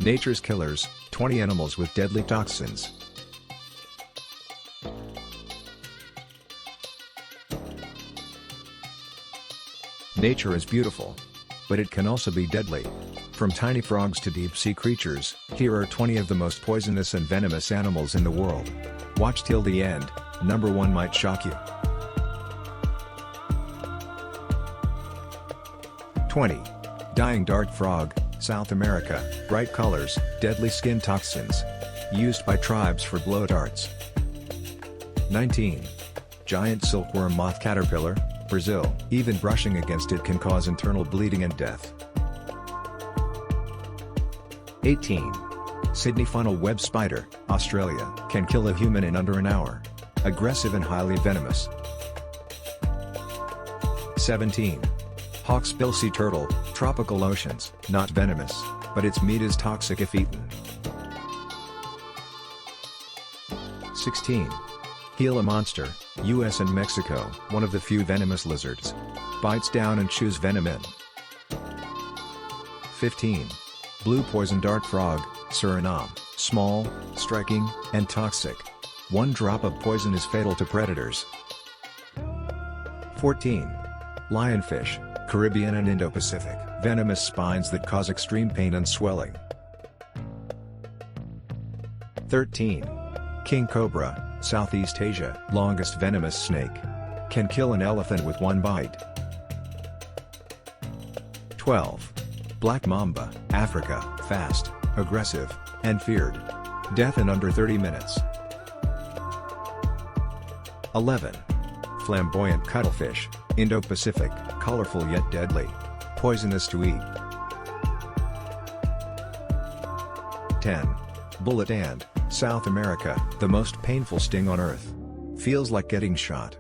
Nature's killers, 20 animals with deadly toxins. Nature is beautiful, but it can also be deadly. From tiny frogs to deep-sea creatures, here are 20 of the most poisonous and venomous animals in the world. Watch till the end, number 1 might shock you. 20. Dying dart frog, South America, bright colors, deadly skin toxins. Used by tribes for blow darts. 19. Giant silkworm moth caterpillar, Brazil, even brushing against it can cause internal bleeding and death. 18. Sydney funnel web spider, Australia, can kill a human in under an hour. Aggressive and highly venomous. 17. Hawksbill sea turtle, tropical oceans, not venomous, but its meat is toxic if eaten. 16. Gila monster, US and Mexico, one of the few venomous lizards. Bites down and chews venom in. 15. Blue poison dart frog, Suriname, small, striking, and toxic. One drop of poison is fatal to predators. 14. Lionfish, Caribbean and Indo-Pacific, venomous spines that cause extreme pain and swelling. 13. King cobra, Southeast Asia, longest venomous snake. Can kill an elephant with one bite. 12. Black mamba, Africa, fast, aggressive, and feared. Death in under 30 minutes. 11. Flamboyant cuttlefish, Indo-Pacific, colorful yet deadly. Poisonous to eat. 10. Bullet ant, South America, the most painful sting on earth. Feels like getting shot.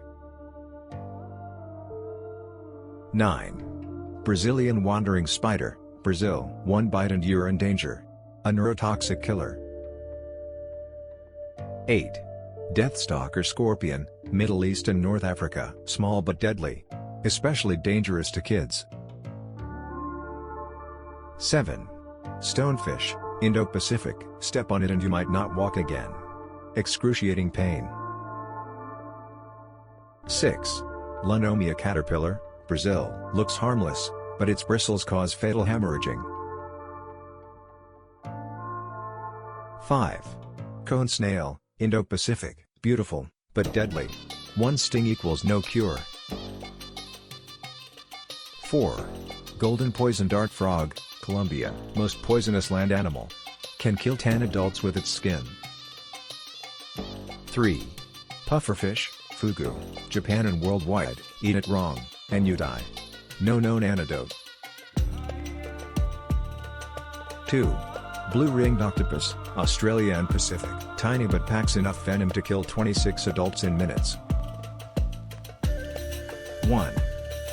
9. Brazilian wandering spider, Brazil, one bite and you're in danger. A neurotoxic killer. 8. Deathstalker scorpion, Middle East and North Africa, small but deadly. Especially dangerous to kids. 7. Stonefish, Indo-Pacific, step on it and you might not walk again. Excruciating pain. 6. Lunomia caterpillar, Brazil, looks harmless, but its bristles cause fatal hemorrhaging. 5. Cone snail, Indo-Pacific, beautiful, but deadly. One sting equals no cure. 4. Golden poison dart frog, Colombia, most poisonous land animal. Can kill 10 adults with its skin. 3. Pufferfish, Fugu, Japan and worldwide, eat it wrong, and you die. No known antidote. 2. Blue-ringed octopus, Australia and Pacific, tiny but packs enough venom to kill 26 adults in minutes. 1.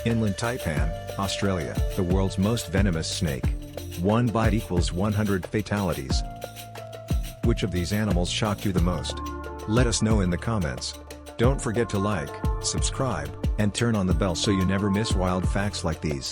Inland taipan, Australia, the world's most venomous snake. One bite equals 100 fatalities. Which of these animals shocked you the most? Let us know in the comments. Don't forget to like, subscribe, and turn on the bell so you never miss wild facts like these.